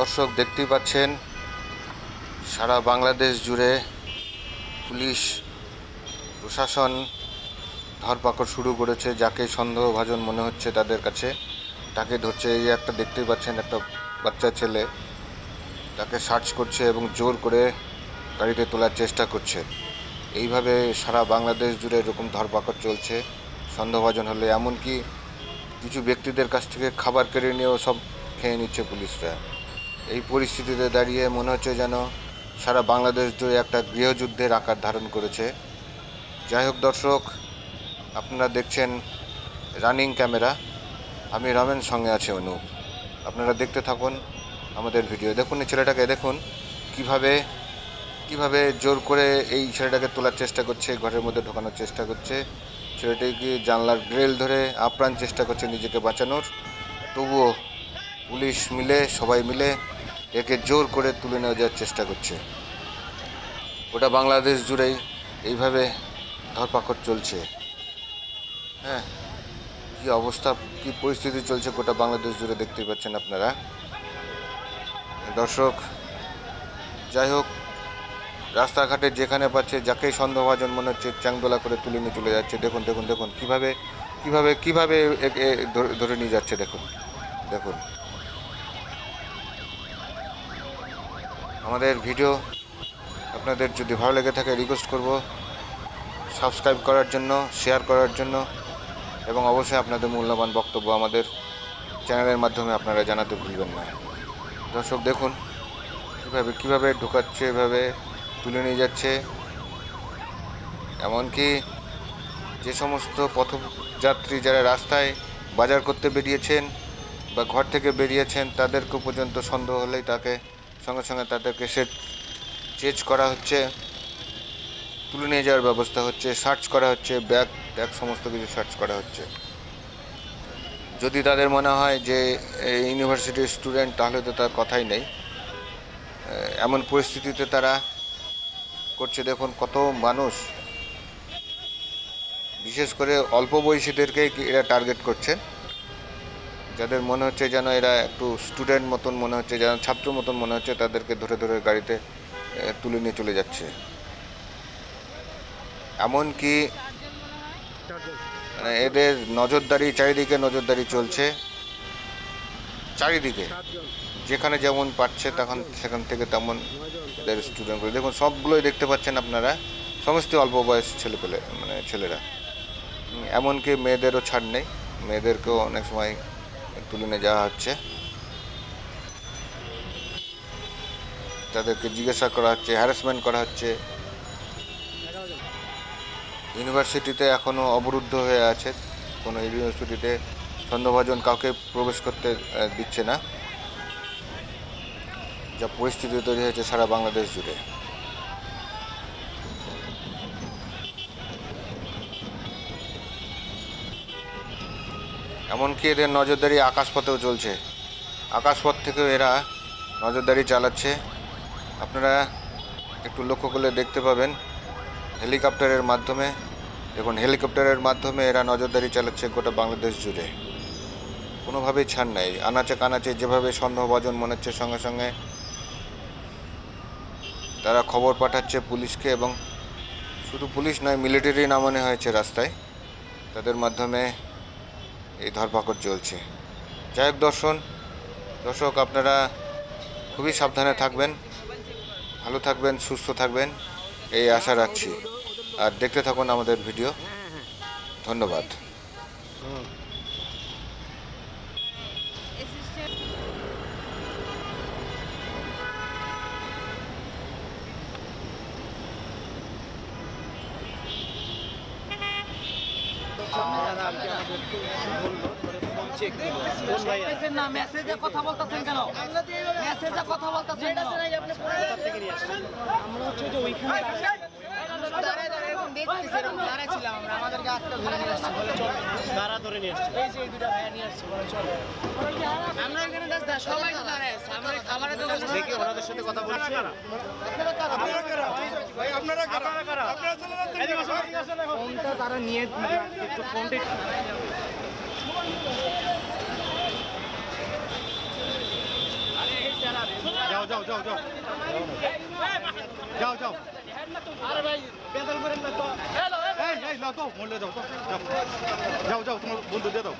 দর্শক দেখতেই পাচ্ছেন সারা বাংলাদেশ জুড়ে পুলিশ প্রশাসন ধরপাকড় শুরু করেছে। যাকে সন্দেহভাজন মনে হচ্ছে তাদের কাছে তাকে ধরছে। এই একটা দেখতেই পাচ্ছেন, একটা বাচ্চা ছেলে, তাকে সার্চ করছে এবং জোর করে গাড়িতে তোলার চেষ্টা করছে। এইভাবে সারা বাংলাদেশ জুড়ে এরকম ধরপাকড় চলছে সন্দেহভাজন হলে। এমনকি কিছু ব্যক্তিদের কাছ থেকে খাবার কেড়ে নিয়েও সব খেয়ে নিচ্ছে পুলিশরা। এই পরিস্থিতিতে দাঁড়িয়ে মনে হচ্ছে যেন সারা বাংলাদেশ জুড়ে একটা গৃহযুদ্ধের আকার ধারণ করেছে। যাই হোক দর্শক, আপনারা দেখছেন রানিং ক্যামেরা, আমি রমেন, সঙ্গে আছে অনুপ। আপনারা দেখতে থাকুন আমাদের ভিডিও। দেখুন এই ছেলেটাকে, দেখুন কিভাবে জোর করে এই ছেলেটাকে তোলার চেষ্টা করছে, ঘরের মধ্যে ঢোকানোর চেষ্টা করছে। ছেলেটিকে জানলার গ্রিল ধরে আপ্রাণ চেষ্টা করছে নিজেকে বাঁচানোর, তবুও পুলিশ সবাই মিলে একে জোর করে তুলে নিয়ে যাওয়ার চেষ্টা করছে। গোটা বাংলাদেশ জুড়েই এইভাবে ধরপাকড় চলছে। হ্যাঁ, কী অবস্থা, কী পরিস্থিতি চলছে গোটা বাংলাদেশ জুড়ে দেখতেই পাচ্ছেন আপনারা দর্শক। যাই হোক, রাস্তাঘাটে যেখানে পাচ্ছে যাকেই সন্দেহভাজন মনে হচ্ছে চ্যাংদোলা করে তুলে নিয়ে চলে যাচ্ছে। দেখুন দেখুন দেখুন কিভাবে একে ধরে নিয়ে যাচ্ছে। দেখুন দেখুন। আমাদের ভিডিও আপনাদের যদি ভালো লেগে থাকে রিকোয়েস্ট করব সাবস্ক্রাইব করার জন্য, শেয়ার করার জন্য, এবং অবশ্যই আপনাদের মূল্যবান বক্তব্য আমাদের চ্যানেলের মাধ্যমে আপনারা জানাতে ভুলবেন না। দর্শক দেখুন কিভাবে ঢোকাচ্ছে, এভাবে তুলে নিয়ে যাচ্ছে। এমনকি যে সমস্ত পথযাত্রী যারা রাস্তায় বাজার করতে বেরিয়েছেন বা ঘর থেকে বেরিয়েছেন তাদেরকে পর্যন্ত সন্দেহ হলেই তাকে সঙ্গে সঙ্গে তাদেরকে চেজ করা হচ্ছে, তুলে নিয়ে যাওয়ার ব্যবস্থা হচ্ছে, সার্চ করা হচ্ছে, ব্যাগ সমস্ত কিছু সার্চ করা হচ্ছে। যদি তাদের মনে হয় যে ইউনিভার্সিটির স্টুডেন্ট তাহলে তো তার কথাই নেই। এমন পরিস্থিতিতে তারা করছে। দেখুন কত মানুষ, বিশেষ করে অল্প বয়সীদেরকেই এরা টার্গেট করছে, যাদের মনে হচ্ছে যেন এরা একটু স্টুডেন্ট মতন মনে হচ্ছে, যেন ছাত্র মতন মনে হচ্ছে, তাদেরকে ধরে ধরে গাড়িতে তুলে নিয়ে চলে যাচ্ছে। এমনকি মানে এদের চারিদিকে নজরদারি চলছে। চারিদিকে যেখানে যেমন পাচ্ছে সেখান থেকে তেমন এদের স্টুডেন্টগুলো দেখুন, সবগুলোই দেখতে পাচ্ছেন আপনারা, সমস্ত অল্প বয়স ছেলেরা। এমনকি মেয়েদেরও ছাড় নেই, মেয়েদেরকেও অনেক সময় তুলে নিয়ে যাওয়া হচ্ছে, তাদেরকে জিজ্ঞাসা করা হচ্ছে, হ্যারাসমেন্ট করা হচ্ছে। ইউনিভার্সিটিতে এখনও অবরুদ্ধ হয়ে আছে, কোনো ইউনিভার্সিটিতে সন্দেহভাজন কাউকে প্রবেশ করতে দিচ্ছে না। যা পরিস্থিতি তৈরি হয়েছে সারা বাংলাদেশ জুড়ে। এমনকি এদের নজরদারি আকাশপথেও চলছে, আকাশপথ থেকেও এরা নজরদারি চালাচ্ছে। আপনারা একটু লক্ষ্য করলে দেখতে পাবেন হেলিকপ্টারের মাধ্যমে এরা নজরদারি চালাচ্ছে গোটা বাংলাদেশ জুড়ে। কোনোভাবেই ছাড় নাই, আনাচে কানাচে যেভাবে সন্দেহভাজন মনে হচ্ছে সঙ্গে সঙ্গে তারা খবর পাঠাচ্ছে পুলিশকে, এবং শুধু পুলিশ নয়, মিলিটারি নামানো হয়েছে রাস্তায়, তাদের মাধ্যমে এই ধরপাকড় চলছে। যাই হোক দর্শক, আপনারা খুবই সাবধানে থাকবেন, ভালো থাকবেন, সুস্থ থাকবেন, এই আশা রাখছি। আর দেখতে থাকুন আমাদের ভিডিও। ধন্যবাদ। মেসেজে কথা বলতেছেন কেন? মেসেজে কথা বলতেছেন কেন? আমরা হচ্ছে যে ওইখানে দাঁড়াইছিলাম, আমরা আমাদেরকে আটকা ধরে নিয়ে আসছি, বলে চল দাঁড়া ধরে নিয়ে আসছি। এই যে এই দুটা ভাইয়া নিয়ে আসছে, বলে চল। আমরা এখানে সবাই তো দাঁড়ায় আছে, আমরা খাবারের দোকানে দেখি ওনাদের সাথে কথা বলছি। আপনারা কারা? ভাই আপনারা কারা? আপনারা চলে যান, এদিকে আসুন। ফোনটা তারা নিয়ে একটু ফোনটা আরে এই স্যার যাও যাও যাও যাও যাও যাও আরে ভাই বেদল করেন না তো হ্যালো এই এই নাও তো মূল্য দাও তো যাও যাও যাও তোমার বন্ধু দিয়ে দাও